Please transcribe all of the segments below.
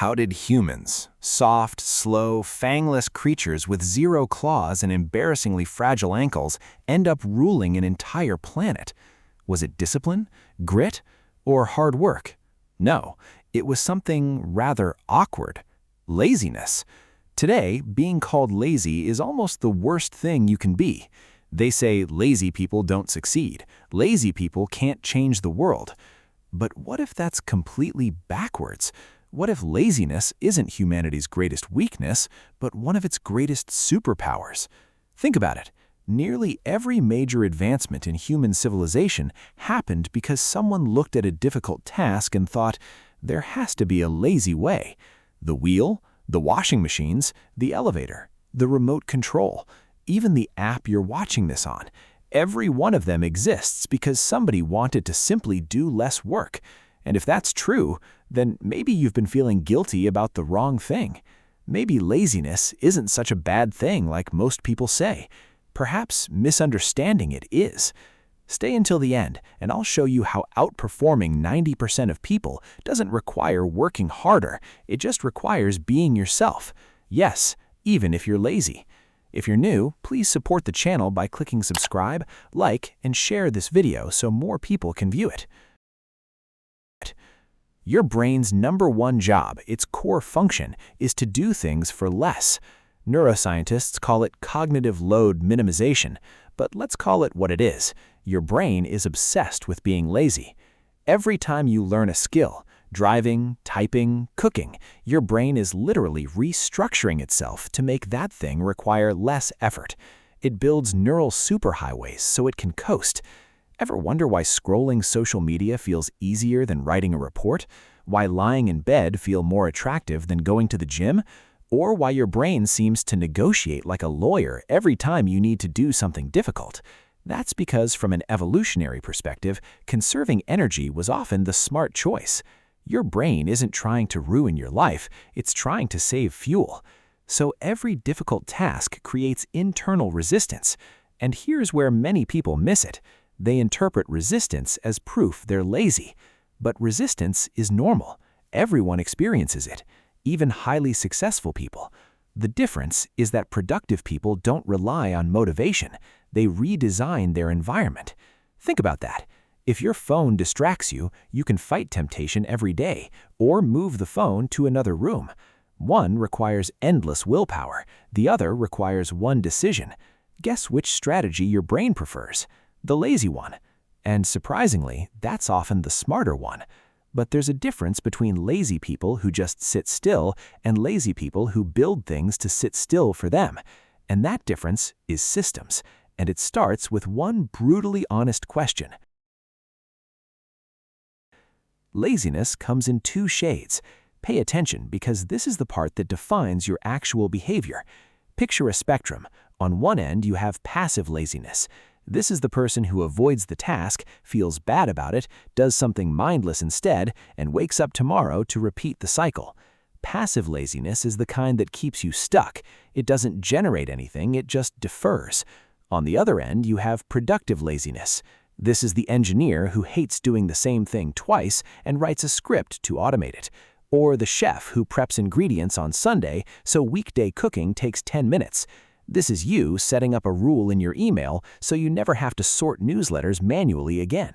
How did humans, soft, slow, fangless creatures with zero claws and embarrassingly fragile ankles, end up ruling an entire planet? Was it discipline, grit, or hard work? No, it was something rather awkward: laziness. Today, being called lazy is almost the worst thing you can be. They say lazy people don't succeed. Lazy people can't change the world. But what if that's completely backwards? What if laziness isn't humanity's greatest weakness, but one of its greatest superpowers? Think about it. Nearly every major advancement in human civilization happened because someone looked at a difficult task and thought, there has to be a lazy way. The wheel, the washing machines, the elevator, the remote control, even the app you're watching this on. Every one of them exists because somebody wanted to simply do less work. And if that's true, then maybe you've been feeling guilty about the wrong thing. Maybe laziness isn't such a bad thing like most people say. Perhaps misunderstanding it is. Stay until the end, and I'll show you how outperforming 90% of people doesn't require working harder. It just requires being yourself. Yes, even if you're lazy. If you're new, please support the channel by clicking subscribe, like, and share this video so more people can view it. Your brain's #1 job, its core function, is to do things for less. Neuroscientists call it cognitive load minimization, but let's call it what it is. Your brain is obsessed with being lazy. Every time you learn a skill, driving, typing, cooking, your brain is literally restructuring itself to make that thing require less effort. It builds neural superhighways so it can coast. Ever wonder why scrolling social media feels easier than writing a report? Why lying in bed feels more attractive than going to the gym? Or why your brain seems to negotiate like a lawyer every time you need to do something difficult? That's because from an evolutionary perspective, conserving energy was often the smart choice. Your brain isn't trying to ruin your life, it's trying to save fuel. So every difficult task creates internal resistance. And here's where many people miss it. They interpret resistance as proof they're lazy. But resistance is normal. Everyone experiences it, even highly successful people. The difference is that productive people don't rely on motivation. They redesign their environment. Think about that. If your phone distracts you, you can fight temptation every day or move the phone to another room. One requires endless willpower. The other requires one decision. Guess which strategy your brain prefers? The lazy one. And surprisingly, that's often the smarter one. But there's a difference between lazy people who just sit still and lazy people who build things to sit still for them. And that difference is systems. And it starts with one brutally honest question. Laziness comes in 2 shades. Pay attention because this is the part that defines your actual behavior. Picture a spectrum. On one end, you have passive laziness. This is the person who avoids the task, feels bad about it, does something mindless instead, and wakes up tomorrow to repeat the cycle. Passive laziness is the kind that keeps you stuck. It doesn't generate anything, it just defers. On the other end, you have productive laziness. This is the engineer who hates doing the same thing twice and writes a script to automate it. Or the chef who preps ingredients on Sunday so weekday cooking takes 10 minutes. This is you setting up a rule in your email so you never have to sort newsletters manually again.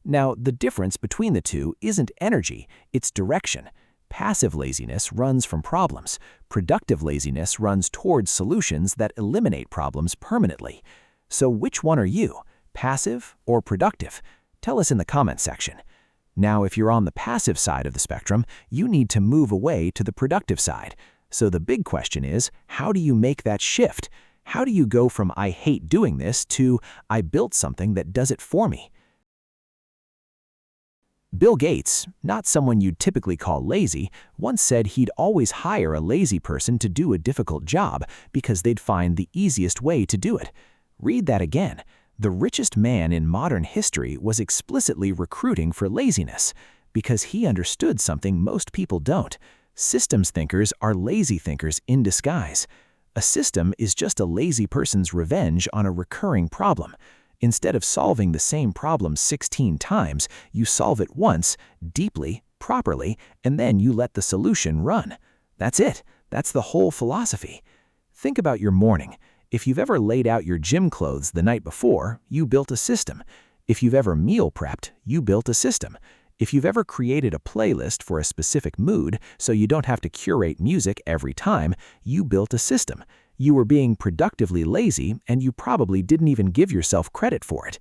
Now, the difference between the two isn't energy, it's direction. Passive laziness runs from problems. Productive laziness runs towards solutions that eliminate problems permanently. So which one are you, passive or productive? Tell us in the comment section. Now, if you're on the passive side of the spectrum, you need to move away to the productive side. So the big question is, how do you make that shift? How do you go from "I hate doing this" to "I built something that does it for me"? Bill Gates, not someone you'd typically call lazy, once said he'd always hire a lazy person to do a difficult job because they'd find the easiest way to do it. Read that again. The richest man in modern history was explicitly recruiting for laziness because he understood something most people don't. Systems thinkers are lazy thinkers in disguise. A system is just a lazy person's revenge on a recurring problem. Instead of solving the same problem 16 times, you solve it once, deeply, properly, and then you let the solution run. That's it. That's the whole philosophy. Think about your morning. If you've ever laid out your gym clothes the night before, you built a system. If you've ever meal prepped, you built a system. If you've ever created a playlist for a specific mood so you don't have to curate music every time, you built a system. You were being productively lazy, and you probably didn't even give yourself credit for it.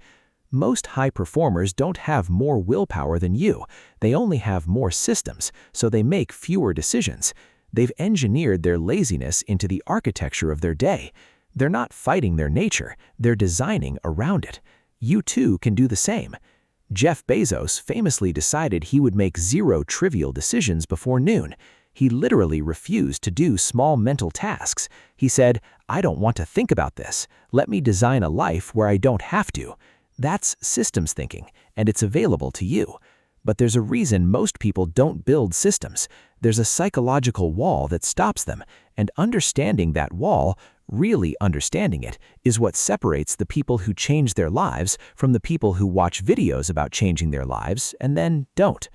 Most high performers don't have more willpower than you. They only have more systems, so they make fewer decisions. They've engineered their laziness into the architecture of their day. They're not fighting their nature, they're designing around it. You too can do the same. Jeff Bezos famously decided he would make 0 trivial decisions before noon. He literally refused to do small mental tasks. He said, "I don't want to think about this. Let me design a life where I don't have to." That's systems thinking, and it's available to you. But there's a reason most people don't build systems. There's a psychological wall that stops them, and understanding that wall, really understanding it, is what separates the people who change their lives from the people who watch videos about changing their lives and then don't.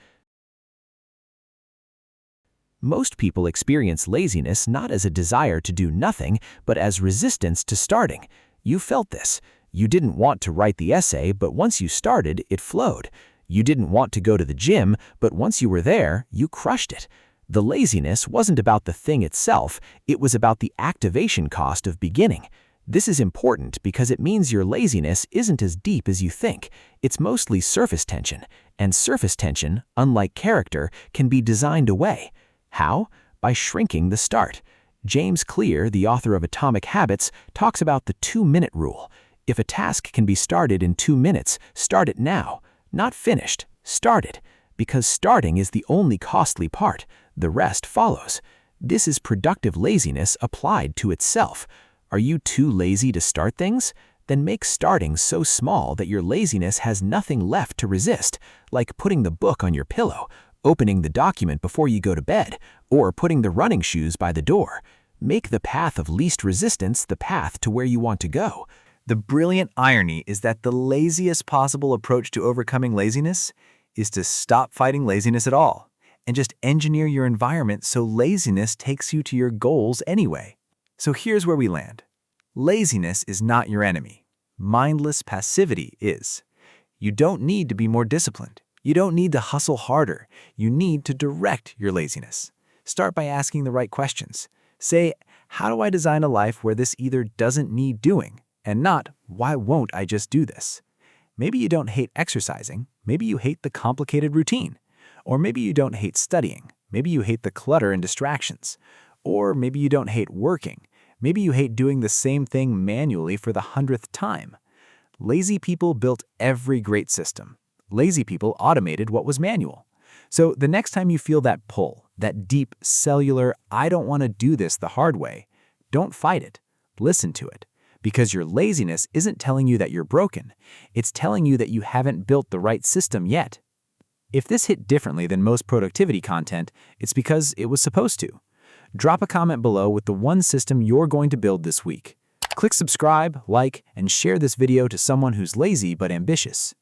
Most people experience laziness not as a desire to do nothing, but as resistance to starting. You felt this. You didn't want to write the essay, but once you started, it flowed. You didn't want to go to the gym, but once you were there, you crushed it. The laziness wasn't about the thing itself, it was about the activation cost of beginning. This is important because it means your laziness isn't as deep as you think. It's mostly surface tension, and surface tension, unlike character, can be designed away. How? By shrinking the start. James Clear, the author of Atomic Habits, talks about the 2-minute rule. If a task can be started in 2 minutes, start it now. Not finished, started. Because starting is the only costly part. The rest follows. This is productive laziness applied to itself. Are you too lazy to start things? Then make starting so small that your laziness has nothing left to resist, like putting the book on your pillow, opening the document before you go to bed, or putting the running shoes by the door. Make the path of least resistance the path to where you want to go. The brilliant irony is that the laziest possible approach to overcoming laziness is to stop fighting laziness at all and just engineer your environment so laziness takes you to your goals anyway. So here's where we land. Laziness is not your enemy. Mindless passivity is. You don't need to be more disciplined. You don't need to hustle harder. You need to direct your laziness. Start by asking the right questions. Say, how do I design a life where this either doesn't need doing? And not, why won't I just do this? Maybe you don't hate exercising. Maybe you hate the complicated routine. Or maybe you don't hate studying. Maybe you hate the clutter and distractions. Or maybe you don't hate working. Maybe you hate doing the same thing manually for the 100th time. Lazy people built every great system. Lazy people automated what was manual. So the next time you feel that pull, that deep, cellular, I don't want to do this the hard way, don't fight it. Listen to it. Because your laziness isn't telling you that you're broken. It's telling you that you haven't built the right system yet. If this hit differently than most productivity content, it's because it was supposed to. Drop a comment below with the one system you're going to build this week. Click subscribe, like, and share this video to someone who's lazy but ambitious.